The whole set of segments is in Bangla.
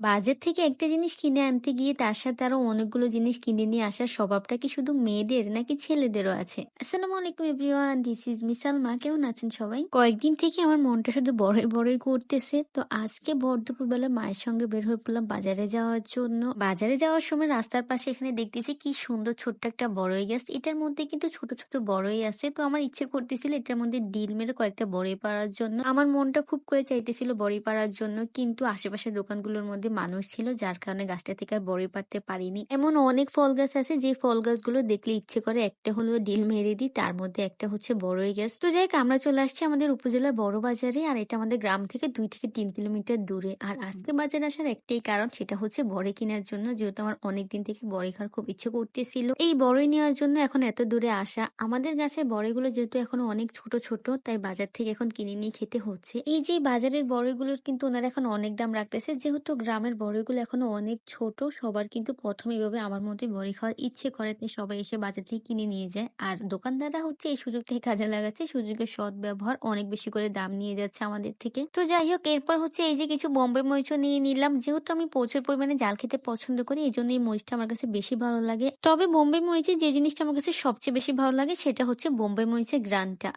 বাজার থেকে একটা জিনিস কিনে আনতে গিয়ে তার সাথে আরো অনেকগুলো জিনিস কিনে নিয়ে আসার স্বভাবটা কি শুধু মেয়েদের নাকি ছেলেদেরও আছে? আসসালামু আলাইকুম এভরিওয়ান, দিস ইজ মিসালমা। কেমন আছেন সবাই? কয়েকদিন থেকে আমার মনটা শুধু বড়ই বড়ই করতেছে। তো আজকে ভর দুপুরবেলা মায়ের সঙ্গে বের হয়ে পড়লাম বাজারে যাওয়ার জন্য। বাজারে যাওয়ার সময় রাস্তার পাশে এখানে দেখতেছি কি সুন্দর ছোট্ট একটা বড়ই গাছ। এটার মধ্যে কিন্তু ছোট ছোট বড়ই আছে। তো আমার ইচ্ছে করতেছিল এটার মধ্যে ডিল মেরে কয়েকটা বড়ই পাড়ার জন্য। আমার মনটা খুব করে চাইতেছিল বড়ি পাড়ার জন্য, কিন্তু আশেপাশের দোকানগুলোর মধ্যে মানুষ ছিল যার কারণে গাছটা থেকে আর বড়ি পাড়তে পারিনি। এমন অনেক ফল গাছ আছে যে ফল গাছগুলো দেখলে ইচ্ছে করে একটা হলেও ডিল মেরে দিই, তার মধ্যে একটা হচ্ছে বড়ই গাছ। তো যাই হোক, আমরা চলে আসছি আমাদের উপজেলার বড় বাজারে, আর এটা আমাদের গ্রাম থেকে 2 থেকে 3 কিলোমিটার দূরে। আর আজকে বাজারে আসার একটাই কারণ, সেটা হচ্ছে বড়ি কেনার জন্য, যেহেতু আমার অনেকদিন থেকে বড়ি খাওয়ার খুব ইচ্ছে করতেছিল। এই বড়ি নেওয়ার জন্য এখন এত দূরে আসা। আমাদের গাছের বড়িগুলো যেহেতু এখনো অনেক ছোট ছোট, তাই বাজার থেকে এখন কিনে নিয়ে খেতে হচ্ছে। এই যে বাজারের বড়িগুলোর কিন্তু ওনারা এখন অনেক দাম রাখতেছে, যেহেতু গ্রামের বড়িগুলো এখনো অনেক ছোট। সবার কিন্তু প্রথমে এভাবে আমার মতো বড়ি খাওয়ার ইচ্ছে করে, তাই সবাই এসে বাজার থেকে কিনে নিয়ে যায়। আর দোকানদাররা হচ্ছে এই সুযোগটাকে কাজে লাগাচ্ছে, সুযোগের সৎ ব্যবহার, অনেক বেশি করে দাম নিয়ে যাচ্ছে আমাদের থেকে। তো যাই হোক, এরপর হচ্ছে এই যে কিছু বোম্বে মরিচও নিয়ে নিলাম। যেহেতু আমি প্রচুর পরিমাণে জাল খেতে পছন্দ করি, এই জন্য এই মরিচটা আমার কাছে বেশি ভালো লাগে। তবে বোম্বে মরিচের যে জিনিসটা আমার কাছে সবচেয়ে বেশি ভালো লাগে সেটা হচ্ছে বোম্বে মরিচের গ্রানটা।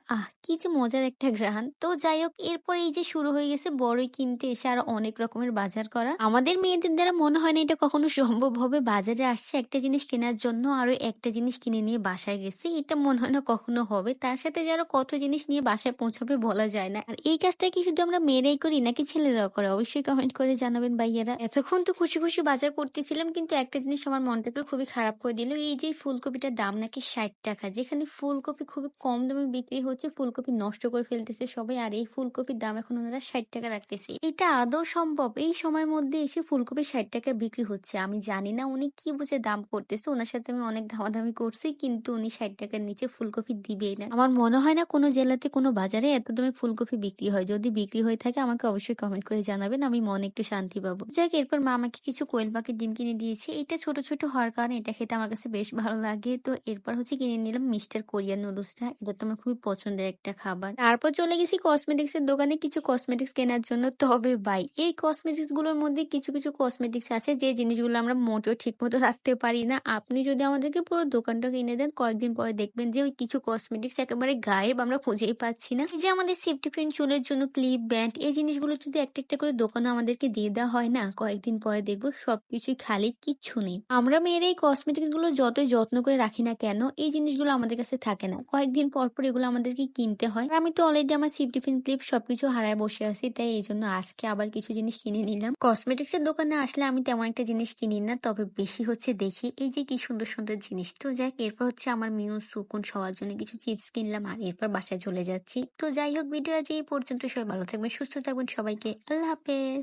কি যে মজার একটা ঘ্রাণ। তো যাই হোক, এরপর এই যে শুরু হয়ে গেছে বড়ই কিনতে এসে আরো অনেক রকমের বাজার করা। আমাদের মেয়েদের দ্বারা মনে হয় না এটা কখনো সম্ভব হবে। বাজারে আসছে একটা জিনিস কেনার জন্য আরো একটা জিনিস কিনে নিয়ে বাসায় গেছে, এটা মনে হয় না কখনো হবে। তার সাথে যারা কত জিনিস নিয়ে বাসায় পৌঁছাবে বলা যায় না। আর এই কাজটা কি শুধু আমরা মেয়েরাই করি নাকি ছেলেরাও করে? অবশ্যই কমেন্ট করে জানাবেন ভাইয়ারা। এতক্ষণ তো খুশি খুশি বাজার করতেছিলাম, কিন্তু একটা জিনিস আমার মনটাকে খুবই খারাপ করে দিল। এই যে ফুলকপিটার দাম নাকি 60 টাকা, যেখানে ফুলকপি খুবই কম দামে বিক্রি হচ্ছে, ফুলকপি নষ্ট করে ফেলতেছে সবাই, আর এই ফুলকপির দাম এখন ওনারা 60 টাকা রাখতেছে। এটা আদৌ সম্ভব? এই সময়ের মধ্যে এসে ফুলকপি 60 টাকা বিক্রি হচ্ছে? আমি জানি না উনি কি বুঝে দাম করতেছে। ওনার সাথে আমি অনেক দামাদামি করছি, কিন্তু উনি 60 টাকার নিচে ফুলকপি দিবেই না। আমার মনে হয় না কোনো জেলাতে কোনো বাজারে এত দামে ফুলকপি বিক্রি হয়। যদি বিক্রি হয়ে থাকে আমাকে অবশ্যই কমেন্ট করে জানাবেন, আমি মনে একটু শান্তি পাবো। যাক, এরপর মা আমাকে কিছু কোয়েল পাখির ডিম কিনে দিয়েছে। এটা ছোট ছোট হওয়ার কারণে এটা খেতে আমার কাছে বেশ ভালো লাগে। তো এরপর হচ্ছে কিনে নিলাম মিস্টার কোরিয়ান নুডলসটা। এটা তো আমার খুবই পছন্দের একটা খাবার। তারপর চলে গেছি কসমেটিক্স এর দোকানে কিছু কসমেটিক্স কেনার জন্য। তবে ভাই, এই কসমেটিক্স গুলোর মধ্যে কিছু কিছু কসমেটিক্স আছে যে জিনিসগুলো আমরা মোটেও ঠিক মতো রাখতে পারি না। আপনি যদি আমাদেরকে পুরো দোকানটা কিনে দেন, কয়েকদিন পরে দেখবেন যে ওই কিছু কসমেটিক্স একেবারে গায়েব, আমরা খুঁজেই পাচ্ছি না। এই যে আমাদের সেফটি পিন, চুলের জন্য ক্লিপ, ব্যান্ড, এই জিনিসগুলো যদি একটা একটা করে দোকানে আমাদেরকে দিয়ে দেওয়া হয় না, কয়েকদিন পরে দেখবো সবকিছুই খালি, কিচ্ছু নেই। আমরা মেয়েরা এই কসমেটিক্স গুলো যতই যত্ন করে রাখি না কেন, এই জিনিসগুলো আমাদের কাছে থাকে না। কয়েকদিন পর পর এগুলো আমাদেরকে কিনতে হয়। আর আমি তো অলরেডি আমার সেফটি পিন, ক্লিপ সবকিছু হারায় বসে আছি, তাই এই জন্য আজকে আবার কিছু জিনিস কিনে নিলাম। কসমেটিক্স এর দোকানে আসলে আমি তেমন একটা জিনিস কিনি না, তবে বেশি হচ্ছে দেখি এই যে কি সুন্দর সুন্দর জিনিস। তো যাক, এরপর হচ্ছে আমার মিউ সুকুন সবার জন্য কিছু চিপস কিনলাম, আর এরপর বাসায় চলে যাচ্ছি। তো যাই হোক, ভিডিও আজ এই পর্যন্ত। সবাই ভালো থাকবেন, সুস্থ থাকবেন, সবাইকে আল্লাহ হাফেজ।